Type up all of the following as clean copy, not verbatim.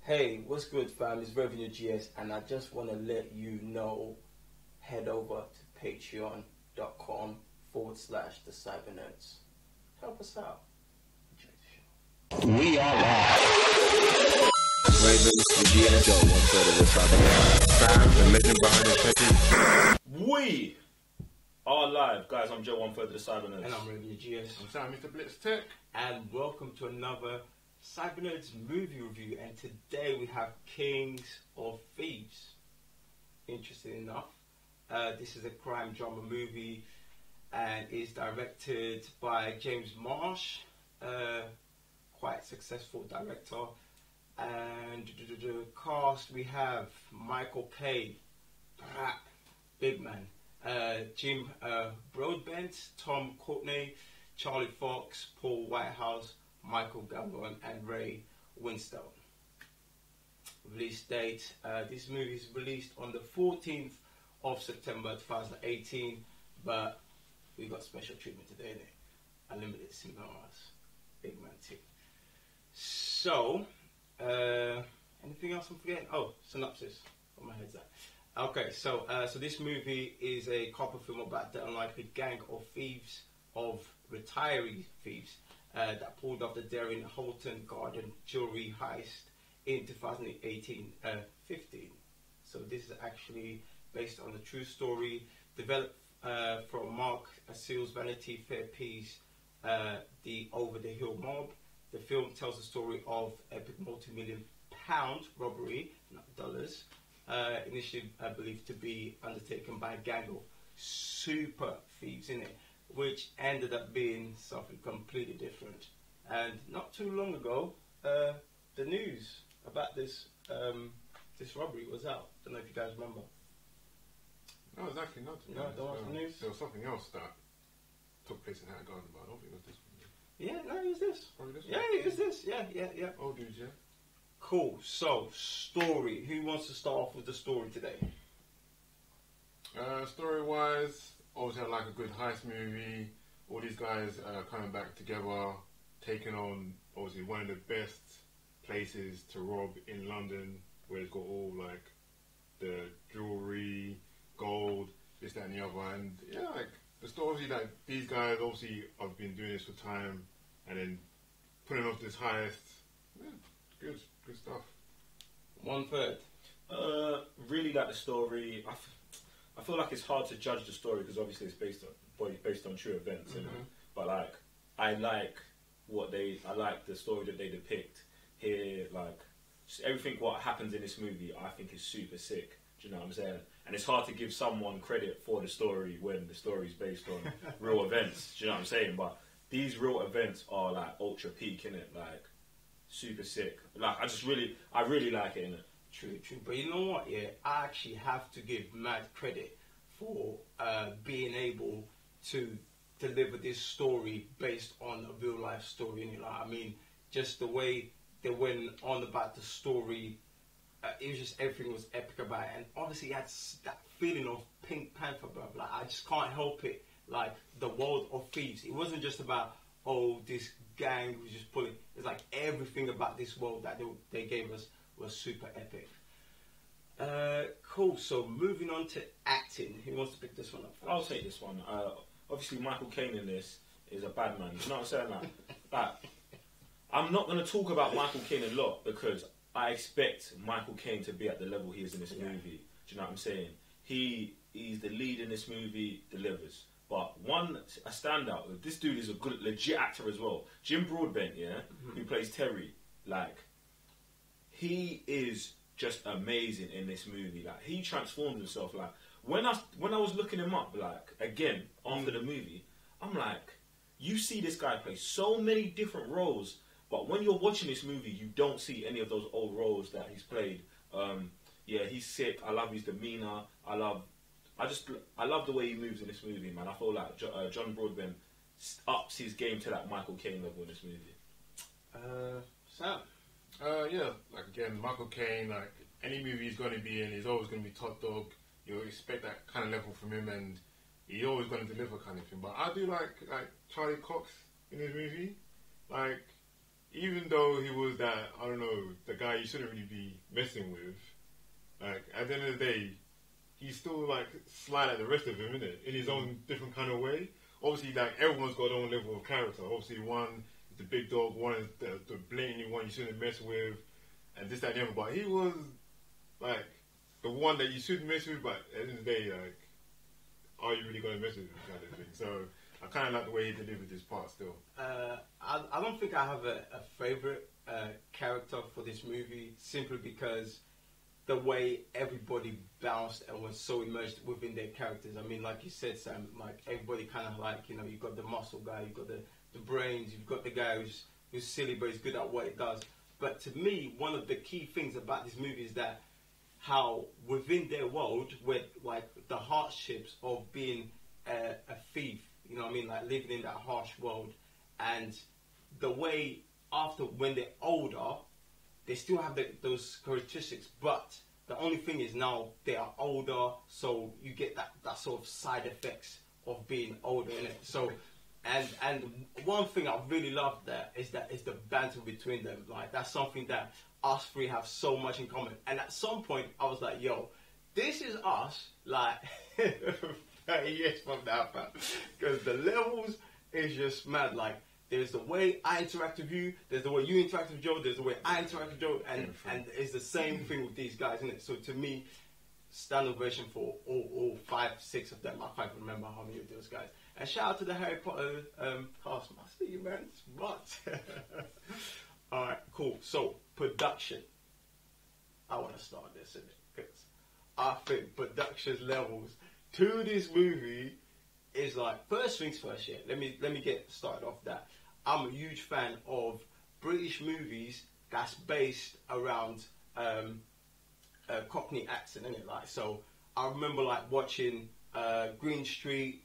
Hey, what's good, fam? It's Revenue GS, and I just want to let you know, head over to patreon.com/the Cybernerds. Help us out. Enjoy the show. We are live. Ravens, the GS, Joe, 1/3 of the Cybernerds. Sam, the legend behind the curtain. We are live, guys. I'm Joe, 1/3 of the Cybernerds. And I'm Revenue GS. I'm Sam, Mr. Blitz Tech. And welcome to another Cybernerds movie review. And today we have Kings of Thieves. Interesting enough, this is a crime drama movie and is directed by James Marsh, quite successful director. And the cast, we have Michael Caine, big man, Jim Broadbent, Tom Courtenay, Charlie Fox, Paul Whitehouse, Michael Gambon, and Ray Winstone. Release date, this movie is released on the 14th of September 2018, but we got special treatment today, innit? Unlimited cinemas, big man too. So, anything else I'm forgetting? Oh, Synopsis, where my head's at. Okay, so this movie is a copper film about the unlikely gang of thieves, of retiree thieves, that pulled off the daring Holton Garden jewelry heist in 2018-15. So this is actually based on a true story developed from Mark Seale's Vanity Fair piece, The Over the Hill Mob. The film tells the story of epic multi-million-pound robbery, not dollars, initially believed to be undertaken by a gang of super thieves in it, which ended up being something completely different. And not too long ago, the news about this this robbery was out. Don't know if you guys remember. No, it's actually not. No, don't watch the news. There was something else that took place in Hatton Garden, but I don't think it was this one. Yeah, no, it was this. Probably this one. Yeah, it was this. Yeah. Oh, dudes, yeah. Cool. So, story. Who wants to start off with the story today? Story-wise, obviously I like a good heist movie. All these guys coming back together, taking on obviously one of the best places to rob in London, where it's got all like the jewelry, gold, this, that, and the other. And yeah, like the story, like these guys obviously have been doing this for time, and then putting off this heist. Yeah, good stuff. 1/3. Really like the story. I feel like it's hard to judge the story because obviously it's based on true events, but like I like the story that they depict here. Like just everything what happens in this movie, I think is super sick. Do you know what I'm saying? And it's hard to give someone credit for the story when the story is based on real events. Do you know what I'm saying? But these real events are like ultra peak, innit? Like super sick. Like I really like it, innit? True. But you know what, yeah? I actually have to give mad credit for being able to deliver this story based on a real life story. And like, I mean, just the way they went on about the story, it was just everything was epic about it. And obviously, it had that feeling of Pink Panther, bro. Like, I just can't help it. Like, the world of thieves. It wasn't just about, oh, this gang was just pulling. It's like everything about this world that they gave us was super epic. Cool. So moving on to acting. Who wants to pick this one up first? I'll take this one. Obviously, Michael Caine in this is a bad man. You know what I'm saying? Like I'm not going to talk about Michael Caine a lot because I expect Michael Caine to be at the level he is in this movie. Do you know what I'm saying? He's the lead in this movie, delivers. But a standout. This dude is a good, legit actor as well. Jim Broadbent, who plays Terry. Like, he is just amazing in this movie. Like, he transformed himself. Like, when I was looking him up, like, again after the movie, I'm like, you see this guy play so many different roles, but when you're watching this movie, you don't see any of those old roles that he's played. Yeah, he's sick. I love his demeanor. I love the way he moves in this movie, man. I feel like John Broadbent ups his game to that Michael Caine level in this movie. Sam. Yeah, like again, Michael Caine, like any movie he's going to be in, he's always going to be top dog. You expect that kind of level from him, and he's always going to deliver kind of thing. But I do like Charlie Cox in this movie. Like, even though he was that, I don't know, the guy you shouldn't really be messing with, like, at the end of the day, he's still, like, sly like the rest of him, innit? In his own different kind of way. Obviously, like, everyone's got their own level of character. Obviously, one is the big dog, one is the blatantly one you shouldn't mess with, and this, that, and the other. But he was, like, the one that you shouldn't mess with, but at the end of the day, like, are you really going to mess with him, kind of thing. So, I kind of like the way he delivered this part still. I don't think I have a favourite character for this movie, simply because the way everybody bounced and was so immersed within their characters. I mean, like you said, Sam, like, everybody kind of, like, you know, you've got the muscle guy, you've got the brains, you've got the guy who's silly but he's good at what he does. But to me, one of the key things about this movie is that how within their world, with, like, the hardships of being a thief, you know what I mean, like, living in that harsh world, and the way after, when they're older, they still have those characteristics, but the only thing is now they are older, so you get that sort of side effects of being older, innit? So, and one thing I really love there is the banter between them. Like, that's something that us three have so much in common. And at some point, I was like, yo, this is us, like, 30 years from now, fam. Because the levels is just mad. Like, there's the way I interact with you, there's the way you interact with Joe, there's the way I interact with Joe, and it's the same thing with these guys, isn't it? So to me, stand ovation for all 5, 6 of them. I can't remember how many of those guys. And shout out to the Harry Potter cast. I see you, man. Smart. Alright, cool. So, production. I want to start this, innit? Because I think production levels to this movie is like, first things first, yeah. Let me get started off that. I'm a huge fan of British movies that's based around Cockney accent, innit? Like, so I remember, like, watching Green Street.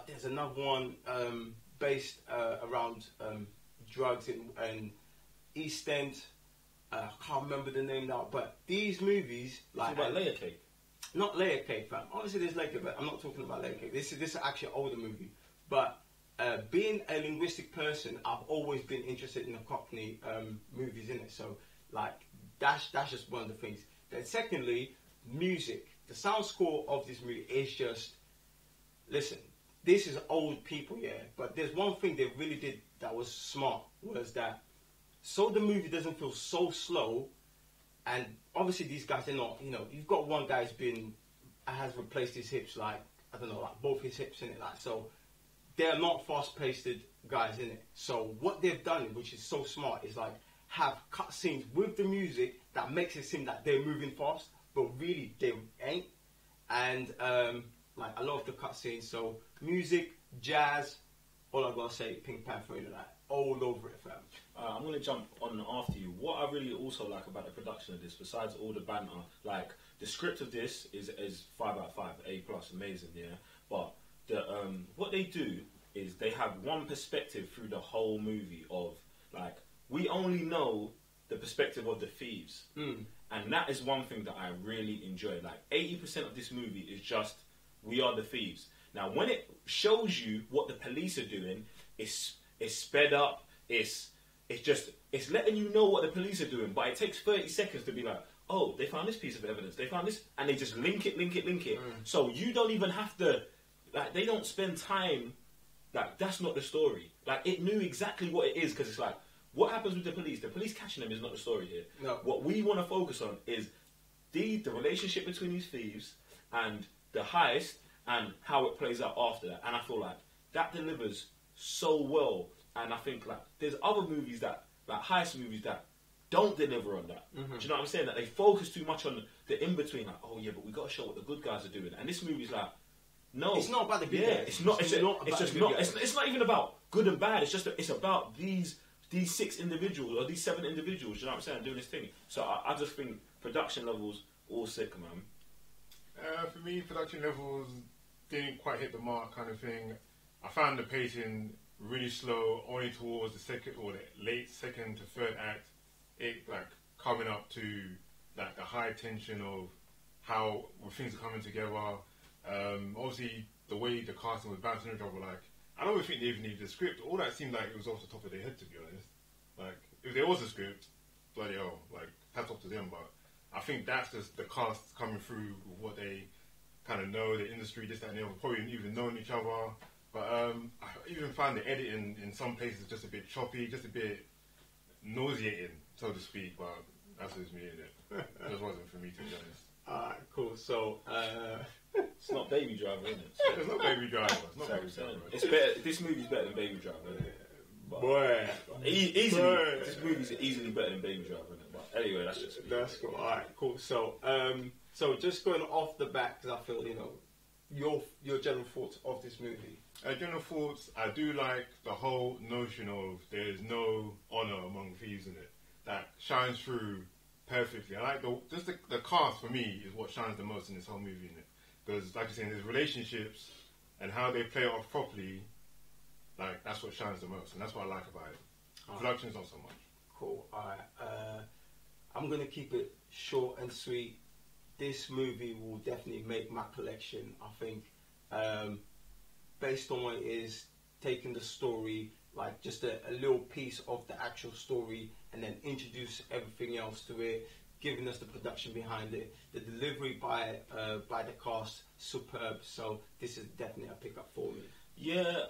There's another one based around drugs in East End. I can't remember the name now, but these movies, like, about Layer Cake. Not Layer Cake, fam. Obviously, there's Layer Cake, but I'm not talking about Layer Cake. This is actually an older movie. But being a linguistic person, I've always been interested in the Cockney movies, innit? So, like, that's just one of the things. Then, secondly, music. The sound score of this movie is just, listen, this is old people, yeah. But there's one thing they really did that was smart, was that so the movie doesn't feel so slow. And obviously these guys, they're not, you know, you've got one guy has replaced his hips, like, I don't know, like both his hips in it, like, so they're not fast-paced guys in it. So what they've done, which is so smart, is like have cut scenes with the music that makes it seem that they're moving fast, but really they ain't. And like, I love the cut scenes. So music, jazz, all I gotta say, Pink Panther, you know, like, all over it, fam. I'm going to jump on after you. What I really also like about the production of this, besides all the banter, like, the script of this is 5 out of 5, A+, amazing, yeah? But the what they do is they have one perspective through the whole movie of, like, we only know the perspective of the thieves. And that is one thing that I really enjoy. Like, 80% of this movie is just, we are the thieves. Now, when it shows you what the police are doing, it's sped up, it's letting you know what the police are doing, but it takes 30 seconds to be like, oh, they found this piece of evidence, they found this, and they just link it. So you don't even have to, like, they don't spend time, like, that's not the story. Like, it knew exactly what it is, because it's like, what happens with the police? The police catching them is not the story here. No. What we want to focus on is the relationship between these thieves and the heist and how it plays out after that. And I feel like that delivers so well. And I think, like, there's other movies that, like heist movies, that don't deliver on that. Do you know what I'm saying? That they focus too much on the in-between, like, oh yeah, but we got to show what the good guys are doing. And this movie's like, no. It's not about the good guys. It's not even about good and bad. It's just, it's about these 6 individuals, or these 7 individuals, you know what I'm saying, doing this thing. So I just think production levels, all sick, man. For me, production levels didn't quite hit the mark, kind of thing. I found the pacing really slow, only towards the second or the late second to third act. It, like, coming up to, like, the high tension of how things are coming together. Obviously, the way the casting was bouncing each other, like, I don't even think they even needed the script. All that seemed like it was off the top of their head, to be honest. Like, if there was a script, bloody hell, like, hats off to them. But I think that's just the cast coming through with what they kind of know, the industry, this, that, and the other, probably even knowing each other. But I even find the editing in some places just a bit choppy, just a bit nauseating, so to speak. But that's just me, innit? It just wasn't for me, to be honest. Alright, cool. So, It's not Baby Driver, isn't it? It's not Baby Driver. It's not Baby Driver. It's better. This movie's better than Baby Driver, isn't it? boy. Easily, Boy. this movie's easily better than Baby Driver, isn't it? But anyway, that's just me. That's cool. Alright, cool. So, so just going off the bat, because I feel, you know, your general thoughts of this movie. General thoughts, I do like the whole notion of there's no honour among thieves in it. That shines through perfectly. I like the cast, for me, is what shines the most in this whole movie, in it. Because, like you're saying, there's relationships and how they play it off properly. Like, that's what shines the most, and that's what I like about it. Production's not so much. Cool. Alright. I'm gonna keep it short and sweet. This movie will definitely make my collection. I think, based on what it is, taking the story, like just a little piece of the actual story, and then introduce everything else to it, giving us the production behind it, the delivery by the cast, superb. So this is definitely a pickup for me. Yeah,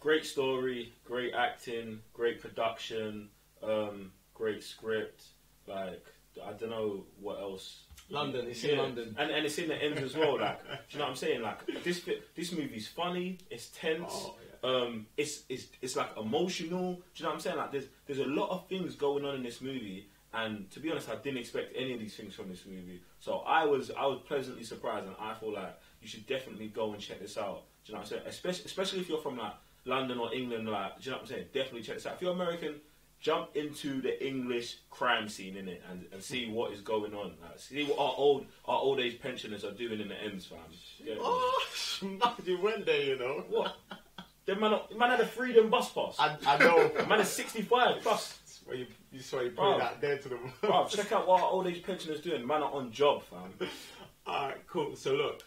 great story, great acting, great production, great script. Like, I don't know what else. London, it's in London, and it's in the end as well. Like, do you know what I'm saying? Like, this movie's funny, it's tense, it's like emotional. Do you know what I'm saying? Like, there's a lot of things going on in this movie, and to be honest, I didn't expect any of these things from this movie. So I was pleasantly surprised, and I feel like you should definitely go and check this out. Do you know what I'm saying? Especially if you're from like London or England. Like, do you know what I'm saying? Definitely check this out. If you're American, jump into the English crime scene in it and see what is going on. Like, see what our old age pensioners are doing in the ends, fam. Yeah. Oh, you went there, you know. What? The man had a freedom bus pass. I know. The man is 65 plus. That's why you put that there to them. Bro, check out what our old age pensioners doing. Man are on job, fam. Alright, cool. So look,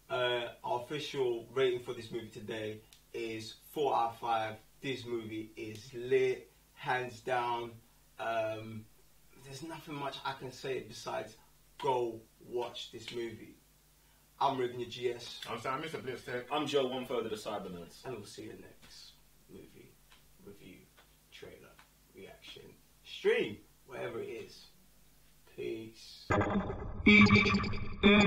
our official rating for this movie today is 4 out of 5. This movie is lit. Hands down. There's nothing much I can say besides go watch this movie. I'm Ribbon your GS. I'm sorry, Mr. Blitztech. I'm Joe, one third of the Cybernerds. And we'll see you next movie, review, trailer, reaction, stream, whatever it is. Peace. E-N-E-R-N-R